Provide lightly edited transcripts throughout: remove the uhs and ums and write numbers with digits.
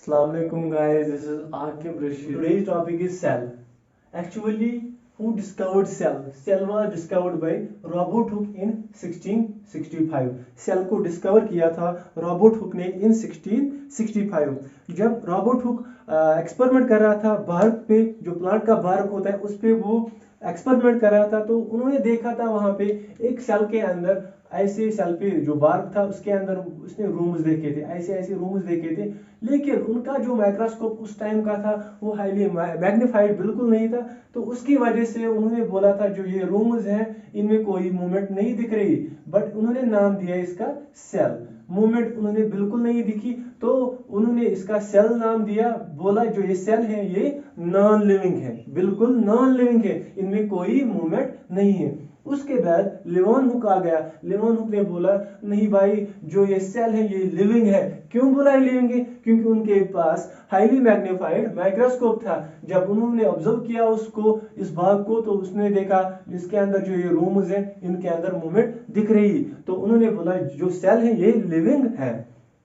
Assalamualaikum guys, this is Akib Rashid. Today's topic is cell. Actually, who discovered cell? Cell was discovered by Robert Hooke in 1665. Cell को discover किया था Robert Hooke ने इन 1665. जब Robert Hooke experiment कर रहा था bark पे, जो प्लांट का बार्क होता है उस पे वो एक्सपेरिमेंट कर रहा था, तो उन्होंने देखा था वहां पे एक सेल के अंदर, ऐसे सेल पे जो बार्क था उसके अंदर उसने रूम्स देखे थे, ऐसे ऐसे रूम्स देखे थे, लेकिन उनका जो माइक्रोस्कोप उस टाइम का था वो हाईली मैग्नीफाइड बिल्कुल नहीं था। तो उसकी वजह से उन्होंने बोला था जो ये रूम्स हैं इनमें कोई मूवमेंट नहीं दिख रही, बट उन्होंने नाम दिया इसका सेल। मूवमेंट उन्होंने बिल्कुल नहीं दिखी, तो उन्होंने इसका सेल नाम दिया, बोला जो ये सेल है ये नॉन लिविंग है, बिल्कुल नॉन लिविंग है, इनमें कोई मूवमेंट नहीं है। उसके बाद लेवन हुक आ गया। लेवन हुक ने बोला नहीं भाई, जो ये सेल है ये लिविंग है। क्यों बोला लिविंग है? क्योंकि उनके पास हाईली मैग्नीफाइड माइक्रोस्कोप था। जब उन्होंने ऑब्जर्व किया उसको, इस भाग को, तो उसने देखा इसके अंदर जो ये रूम्स हैं इनके अंदर मूवमेंट दिख रही, तो उन्होंने बोला जो सेल है ये लिविंग है।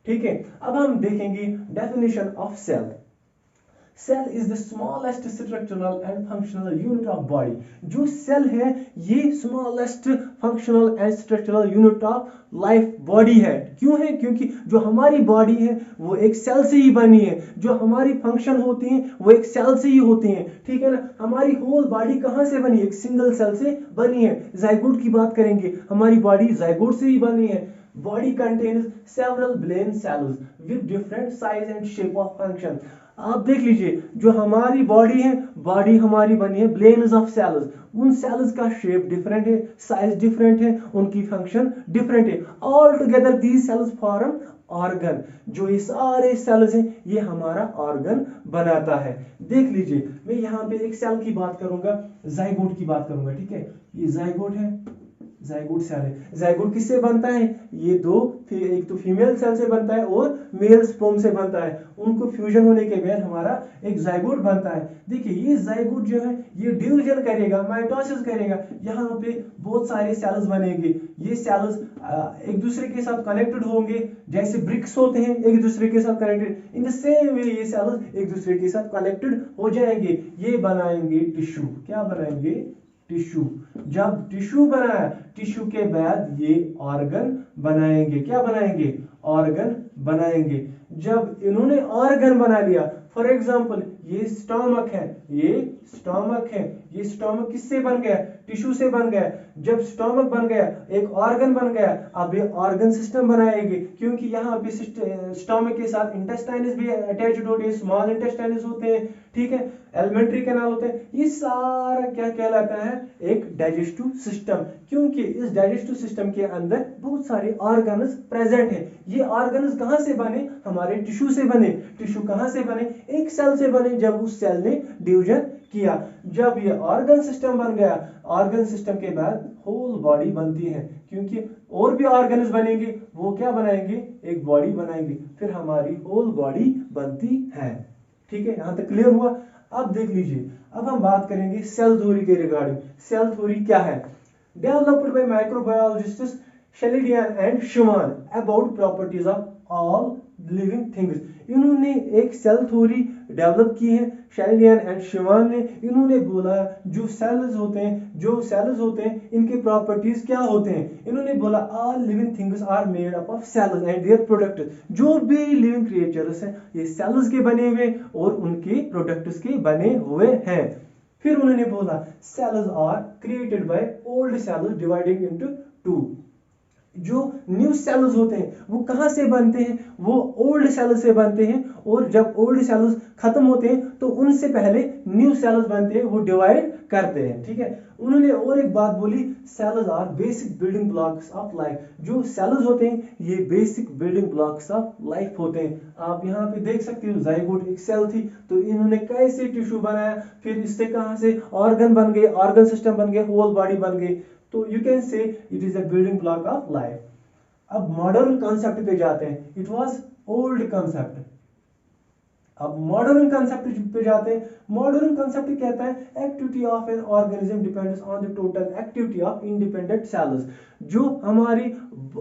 ठीक है, अब हम देखेंगे definition of cell. Cell is the smallest structural and functional unit of body. जो सेल है ये smallest functional and structural unit of life body है। क्यों है? क्योंकि जो हमारी बॉडी है वो एक सेल से ही बनी है, जो हमारी फंक्शन होती हैं वो एक सेल से ही होती हैं। ठीक है ना? हमारी होल बॉडी कहां से बनी? एक सिंगल सेल से बनी है। जाइगोट की बात करेंगे, हमारी बॉडी जाइगोट से ही बनी है। Body contains several brain cells with different size and shape of function. आप देख लीजिए, जो हमारी बॉडी है, बॉडी हमारी बनी है ब्लेन्स ऑफ सेल्स। उन सेल्स का शेप डिफरेंट है, साइज डिफरेंट है, उनकी फंक्शन डिफरेंट है। All together these cells form organ. जो ये सारे सेल्स हैं ये हमारा ऑर्गन बनाता है। देख लीजिए, मैं यहाँ पे एक सेल की बात करूंगा, जाइगोट की बात करूंगा। ठीक है, ये जाइगोट है, जाइगोट सेल है। जाइगोट किससे बनता है? ये दो, एक तो फीमेल सेल से बनता है और मेल स्पर्म से बनता है। उनको फ्यूजन होने के बाद हमारा एक जाइगोट बनता है। देखिए, ये जाइगोट जो है ये डिवीजन करेगा, माइटोसिस करेगा, यहाँ पे बहुत सारे सेल्स बनेंगे। ये सेल्स एक दूसरे के साथ कनेक्टेड होंगे, जैसे ब्रिक्स होते हैं एक दूसरे के साथ connected. In the same way ये सेल्स एक दूसरे के साथ कनेक्टेड हो जाएंगे, ये बनाएंगे टिश्यू। क्या बनाएंगे? टिश्यू। जब टिश्यू बनाया, टिश्यू के बाद ये ऑर्गन बनाएंगे। क्या बनाएंगे? ऑर्गन बनाएंगे। जब इन्होंने ऑर्गन बना लिया, फॉर एग्जांपल ये स्टोमक है, ये स्टोमक है, ये स्टोमक किससे बन गया? टिश्यू से बन गया। जब स्टोमक बन गया, एक ऑर्गन बन गया, अब ये ऑर्गन सिस्टम बनाएंगे, क्योंकि यहाँ पे स्टोमक के साथ इंटेस्टाइनस भी अटैच्ड होते हैं, स्मॉल इंटेस्टाइनस होते हैं। ठीक है, एलिमेंट्री कैनाल होते हैं। ये सारा क्या कहलाता है? एक डाइजेस्टिव सिस्टम। क्योंकि इस डाइजेस्टिव सिस्टम के अंदर बहुत सारे ऑर्गन्स प्रेजेंट हैं। ये ऑर्गन्स कहां से बने? हमारे टिश्यू से बने। टिश्यू कहां से बने? एक सेल से बने, जब उस सेल ने डिवीजन किया। जब ये ऑर्गन सिस्टम बन गया, ऑर्गन सिस्टम के बाद होल बॉडी बनती है, क्योंकि और भी ऑर्गन्स बनेंगे, वो क्या बनाएंगे? एक बॉडी बनाएंगे, फिर हमारी होल बॉडी बनती है। ठीक है, यहां तक क्लियर हुआ? अब देख लीजिए, अब हम बात करेंगे सेल थ्योरी के रिगार्डिंग। सेल थ्योरी क्या है? Developed by microbiologists Schleiden and Schwann about properties of all living things. इन्होंने एक सेल थ्योरी डेवलप की है, शेलिडियन एंड शुमान ने। इन्होंने बोला जो सेल्स होते हैं, जो सेल्स होते हैं इनके प्रॉपर्टीज क्या होते हैं। इन्होंने बोला all living things are made up of cells and their products. जो भी लिविंग क्रिएचर्स हैं ये सेल्स के बने हुए और उनके प्रोडक्ट्स के बने हुए हैं। फिर उन्होंने बोला cells are created by old cells dividing into two. जो न्यू सेल्स होते हैं वो कहां से बनते हैं? वो ओल्ड सेल्स से बनते हैं, और जब ओल्ड सेल्स खत्म होते हैं तो उनसे पहले न्यू सेल्स बनते हैं, वो डिवाइड करते हैं। ठीक है, उन्होंने और एक बात बोली, cells are basic building blocks of life. जो सेल्स होते हैं ये basic building blocks of life होते हैं। आप यहाँ पे देख सकते हो, जाइगोट एक सेल थी, तो इन्होंने कैसे टिश्यू बनाया, फिर इससे कहां से ऑर्गन बन गए, ऑर्गन सिस्टम बन गए, होल बॉडी बन गई। तो you can say it is a building block of life. अब मॉडर्न कॉन्सेप्ट पे जाते हैं। It was old concept. अब मॉडर्न कंसेप्ट पे जाते हैं। मॉडर्न कंसेप्ट कहता है activity of an organism depends on the total activity of independent cells. जो हमारी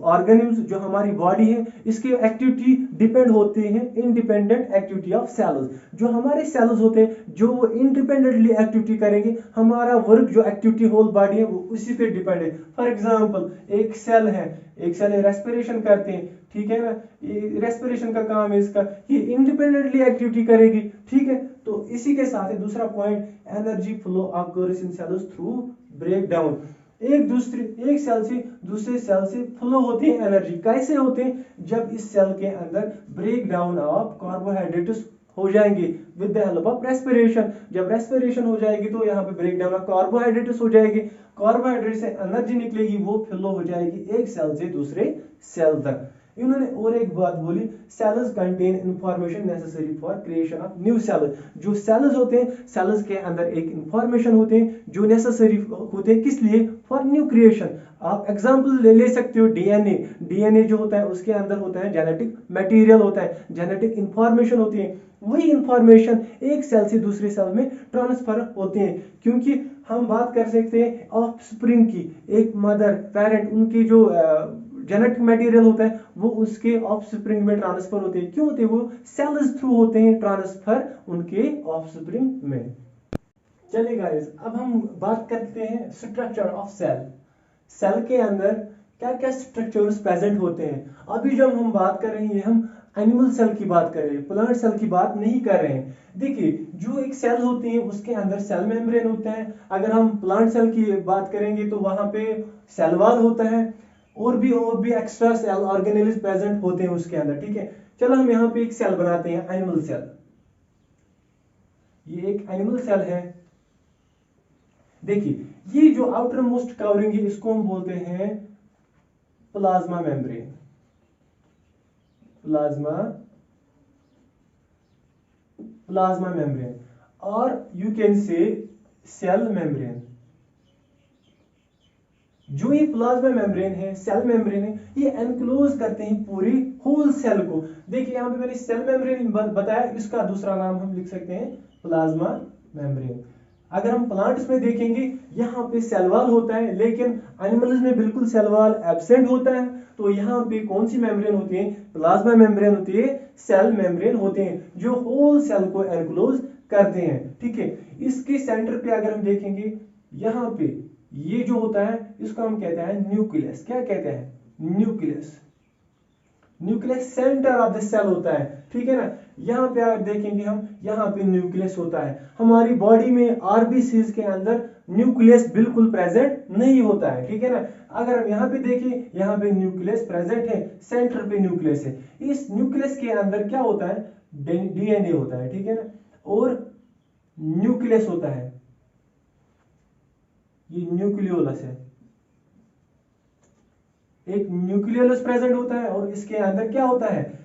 ऑर्गेनिज्म, जो हमारी बॉडी है, इसकी एक्टिविटी डिपेंड होती है इंडिपेंडेंट एक्टिविटी ऑफ सेल्स। जो हमारे सेल्स होते हैं, जो वो इंडिपेंडेंटली एक्टिविटी करेंगे, हमारा वर्क जो एक्टिविटी होल बॉडी है वो उसी पे डिपेंड है। फॉर एग्जांपल एक सेल है, रेस्पिरेशन करते हैं, ठीक है ना, ये रेस्पिरेशन का काम है इसका, ये इंडिपेंडेंटली एक्टिविटी करेगी, ठीक है। तो इसी के साथ ही दूसरा point, energy flow occurs in cells through break down. एक सेल से दूसरे सेल से फ्लो होती है एनर्जी। कैसे होते हैं? जब इस सेल के अंदर ब्रेक डाउन ऑफ कार्बोहाइड्रेट्स हो जाएंगे with the help of respiration. जब रेस्पिरेशन हो जाएगी तो यहाँ पे ब्रेक डाउन ऑफ कार्बोहाइड्रेट्स हो जाएगी, कार्बोहाइड्रेट से एनर्जी निकलेगी, वो फ्लो हो जाएगी एक सेल से दूसरे सेल तक। इन्होंने और एक बात बोली, cells contain information necessary for creation of new cell. जो सेल्स होते हैं, सेल्स के अंदर एक इंफॉर्मेशन होते हैं जो नेसेसरी होते हैं, किस लिए? For new creation. आप एग्जांपल ले सकते हो डीएनए। डीएनए जो होता है उसके अंदर होता है जेनेटिक मटेरियल, होता है जेनेटिक इंफॉर्मेशन होती है। वही इंफॉर्मेशन एक सेल से दूसरे सेल में ट्रांसफर होते हैं। क्योंकि हम बात कर सकते हैं ऑफस्प्रिंग की, एक मदर पेरेंट, उनकी जो जेनेटिक मटेरियल होता है वो उसके ऑफस्प्रिंग में ट्रांसफर होते हैं। क्यों होते हैं? वो सेल्स थ्रू होते हैं ट्रांसफर उनके ऑफस्प्रिंग में। चलिए गाइस, अब हम बात करते हैं स्ट्रक्चर ऑफ सेल। सेल के अंदर क्या क्या स्ट्रक्चर्स प्रेजेंट होते हैं। अभी जब हम बात कर रहे हैं, हम एनिमल सेल की बात कर रहे हैं, प्लांट सेल की बात नहीं कर रहे हैं। देखिए, जो एक सेल होती है उसके अंदर सेल मेम्ब्रेन होता है। अगर हम प्लांट सेल की बात करेंगे तो वहां पे सेल वॉल होता है, और भी एक्स्ट्रा सेल ऑर्गेनेल्स प्रेजेंट होते हैं उसके अंदर, ठीक है। चलो हम यहाँ पे एक सेल बनाते हैं, एनिमल सेल। ये एक एनिमल सेल है। देखिए, ये जो आउटर मोस्ट कवरिंग है इसको हम बोलते हैं प्लाज्मा मेम्ब्रेन। प्लाज्मा मेम्ब्रेन, और you can say cell membrane. जो ये प्लाज्मा मेम्ब्रेन है, सेल मेम्ब्रेन है, ये एनक्लोज करते हैं पूरी होल सेल को। देखिए, यहां पे मैंने सेल मेम्ब्रेन बताया, इसका दूसरा नाम हम लिख सकते हैं प्लाज्मा मेम्ब्रेन। अगर हम प्लांट्स में देखेंगे, यहाँ पे सेल वॉल होता है, लेकिन एनिमल्स में बिल्कुल सेल वॉल एब्सेंट होता है। तो यहाँ पे कौन सी मेम्ब्रेन होती है? प्लाज्मा मेम्ब्रेन होती है, सेल मेम्ब्रेन होते हैं, जो होल सेल को एनक्लोज करते हैं, ठीक है। इसके सेंटर पे अगर हम देखेंगे, यहाँ पे ये जो होता है इसको हम कहते हैं न्यूक्लियस। क्या कहते हैं? Nucleus. Nucleus centre of the cell होता है, ठीक है ना। यहाँ पे अगर देखेंगे हम, यहाँ पे न्यूक्लियस होता है। हमारी बॉडी में आरबीसीज के अंदर न्यूक्लियस बिल्कुल प्रेजेंट नहीं होता है, ठीक है ना। अगर हम यहाँ पे देखें, यहाँ पे न्यूक्लियस प्रेजेंट है, सेंटर पे न्यूक्लियस है। इस न्यूक्लियस के अंदर क्या होता है? डीएनए होता है, ठीक है ना, और न्यूक्लियस होता है, ये न्यूक्लियोलस है। एक न्यूक्लियोलस प्रेजेंट होता है, और इसके अंदर क्या होता है?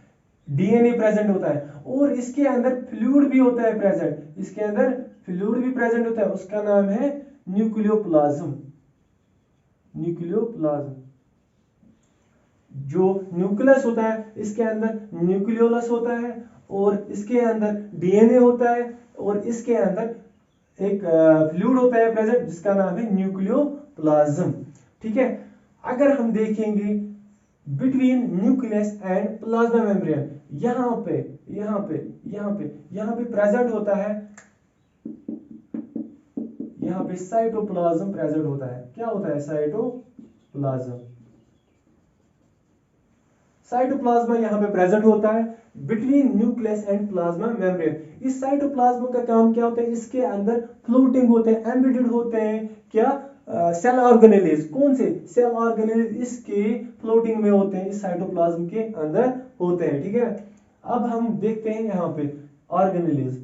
डीएनए प्रेजेंट होता है, और इसके अंदर फ्लूइड भी होता है प्रेजेंट। इसके अंदर फ्लूइड भी प्रेजेंट होता है, उसका नाम है न्यूक्लियोप्लाज्म। न्यूक्लियोप्लाज्म। जो न्यूक्लियस होता है, इसके अंदर न्यूक्लियोलस होता है, और इसके अंदर डीएनए होता है, और इसके अंदर एक फ्लूइड होता है प्रेजेंट, जिसका नाम है न्यूक्लियोप्लाज्म, ठीक है। अगर हम देखेंगे between nucleus and plasma membrane, यहाँ पे प्रेजेंट होता है, यहाँ पे साइटोप्लाज्म प्रेजेंट होता है। क्या होता है? साइटोप्लाज्म। साइटोप्लाज्मा यहाँ पे प्रेजेंट होता है between nucleus and plasma membrane. इस साइटोप्लाज्मा का काम क्या होता है? इसके अंदर फ्लोटिंग होते हैं, एम्बेडेड होते हैं, क्या? Cell organelles. कौन से? सेल ऑर्गेनेल्स इसके फ्लोटिंग में होते हैं, इस साइटोप्लाज्म के अंदर होते हैं, ठीक है। अब हम देखते हैं यहाँ पे ऑर्गेनेल्स।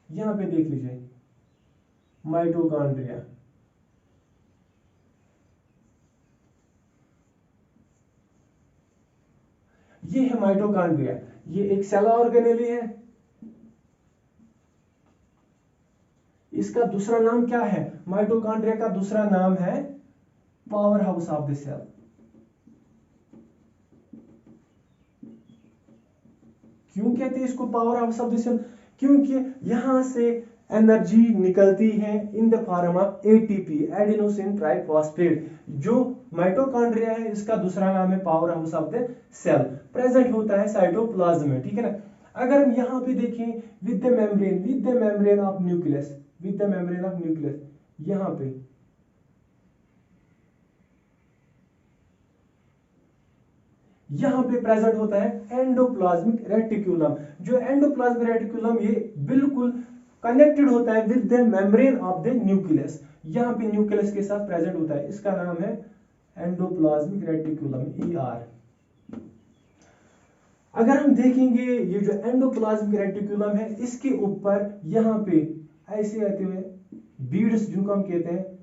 यहाँ पे देख लीजिए, माइटोकॉन्ड्रिया। ये है माइटोकॉन्ड्रिया, ये एक सेल ऑर्गेनेल है। इसका दूसरा नाम क्या है? माइटोकॉन्ड्रिया का दूसरा नाम है powerhouse of the cell. क्यों कहते हैं इसको powerhouse of the cell? क्योंकि यहां से एनर्जी निकलती है in the form of ATP, adenosine triphosphate. जो माइटोकॉन्ड्रिया है इसका दूसरा नाम है powerhouse of the cell, present होता है साइटोप्लाज्म में, ठीक है ना। अगर हम यहाँ पे देखें with the membrane of nucleus, with the membrane of nucleus, यहाँ पे प्रेजेंट होता है एंडोप्लाज्मिक रेटिकुलम। जो एंडोप्लाज्मिक रेटिकुलम ये बिल्कुल कनेक्टेड होता है with the membrane of the nucleus, यहाँ पे न्यूक्लियस के साथ प्रेजेंट होता है, इसका नाम है एंडोप्लाज्मिक रेटिकुलम, ER। अगर हम देखेंगे ये जो एंडोप्लाज्मिक रेटिकुलम है इसके ऊपर यहाँ पे ऐसे आते हुए बीड्स जिनको हम कहते हैं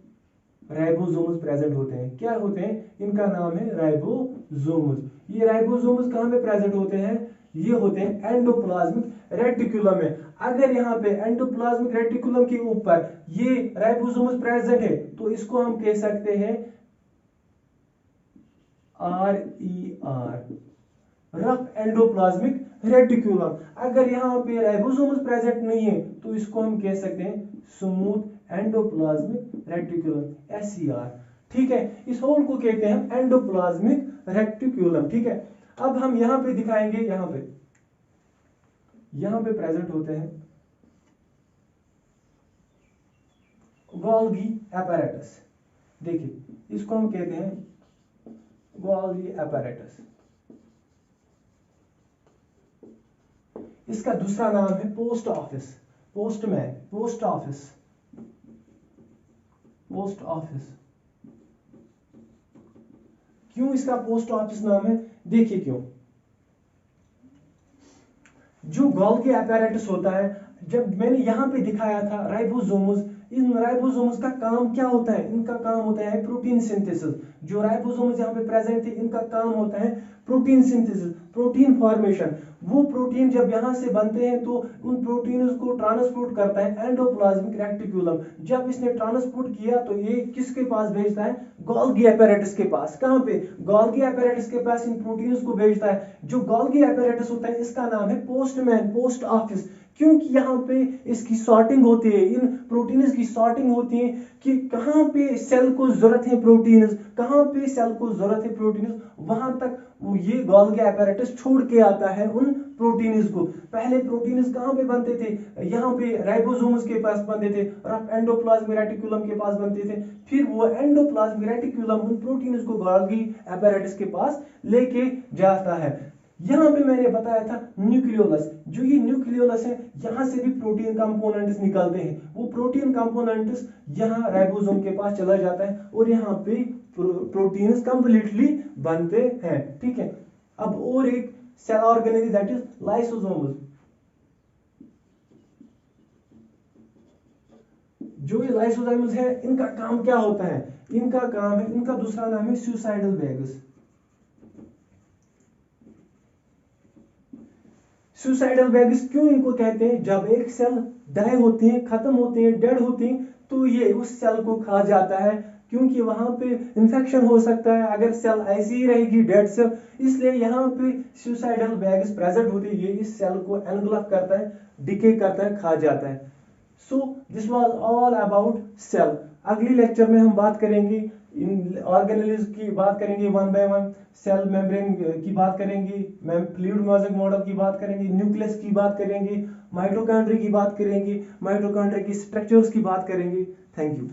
राइबोसोम्स प्रेजेंट होते हैं। क्या होते हैं? इनका नाम है राइबोसोम्स। ये राइबोसोम्स कहां पे प्रेजेंट होते हैं? ये होते हैं एंडोप्लाज्मिक रेटिकुलम में। अगर यहाँ पे एंडोप्लाज्मिक रेटिकुलम के ऊपर ये राइबोसोम्स प्रेजेंट है तो इसको हम कह सकते हैं RER, रफ एंडोप्लाज्मिक रेटिकुलम। अगर यहाँ पे राइबोसोम्स प्रेजेंट नहीं है तो इसको हम कह सकते हैं स्मूथ एंडोप्लाज्मिक रेटिकुलम, SER, ठीक है। इस होल को कहते हैं एंडोप्लाज्मिक रेटिकुलम, ठीक है। अब हम यहाँ पे दिखाएंगे, यहाँ पे प्रेजेंट होते हैं गोल्गी एपैरेटस। देखिए इसको हम कहते हैं गोल्गी एपैरेटस। इसका दूसरा नाम है post office, postman, post office, post office. क्यों इसका पोस्ट ऑफिस नाम है? देखिए क्यों। जो गोल्गी एपैरेटस होता है, जब मैंने यहां पे दिखाया था राइबोसोम्स, इन राइबोसोम्स का काम क्या होता है? इनका काम होता है प्रोटीन सिंथेसिस। जो राइबोसोम्स यहाँ पे प्रेजेंट थे इनका काम होता है प्रोटीन सिंथेसिस, प्रोटीन फॉर्मेशन। वो प्रोटीन जब यहाँ से बनते हैं तो उन प्रोटीन्स को ट्रांसपोर्ट करता है एंडोप्लाज्मिक रेटिकुलम। जब इसने ट्रांसपोर्ट किया तो ये किसके पास भेजता है? गोल्गी एपैरेटस के पास। कहां पे? गोल्गी एपैरेटस के पास इन प्रोटीन्स को भेजता है। जो गोल्गी एपैरेटस होता है इसका नाम है पोस्टमैन, पोस्ट ऑफिस। क्योंकि यहाँ पे इसकी सॉर्टिंग होती है, इन प्रोटीन्स की सॉर्टिंग होती है कि कहाँ पे सेल को जरूरत है प्रोटीन्स, कहाँ पे सेल को जरूरत है प्रोटीन्स, वहां तक ये गोल्गी एपैरेटस छोड़ के आता है उन प्रोटीन्स को। पहले प्रोटीन्स कहाँ पे बनते थे? यहाँ पे राइबोसोम्स के पास बनते थे, और एंडोप्लाज्मिक रेटिकुलम के पास बनते थे। फिर वो एंडोप्लाज्मिक रेटिकुलम उन प्रोटीन्स को गोल्गी एपैरेटस के पास लेके जाता है। यहाँ पे मैंने बताया था न्यूक्लियोलस। जो ये न्यूक्लियोलस है यहाँ से भी प्रोटीन कंपोनेंट्स निकलते हैं। वो प्रोटीन कंपोनेंट्स यहाँ राइबोसोम के पास चला जाता है और यहाँ पे प्रोटीन्स कंप्लीटली बनते हैं, ठीक है। अब और एक cell organelle that is lysosomes. जो ये लाइसोसोम्स है इनका काम क्या होता है? इनका काम है, इनका दूसरा नाम है सुसाइडल बैग्स। सुसाइडल बैग्स क्यों इनको कहते हैं? जब एक सेल डाई होती है, खत्म होती है, डेड होती है, तो ये उस सेल को खा जाता है, क्योंकि वहां पे इंफेक्शन हो सकता है अगर सेल ऐसी ही रहेगी डेड सेल। इसलिए यहाँ पे सुसाइडल बैग्स प्रेजेंट होते हैं, ये इस सेल को एनगल्फ करता है, डिके करता है, खा जाता है। So this was all about cell. अगली लेक्चर में हम बात करेंगे इन ऑर्गेनेल्स की, बात करेंगे one by one. Cell membrane की बात करेंगे, फ्लूइड मोज़ेक मॉडल की बात करेंगे, न्यूक्लियस की बात करेंगे, माइटोकॉन्ड्रिया की बात करेंगे, माइटोकॉन्ड्रिया की स्ट्रक्चर्स की बात करेंगे। Thank you.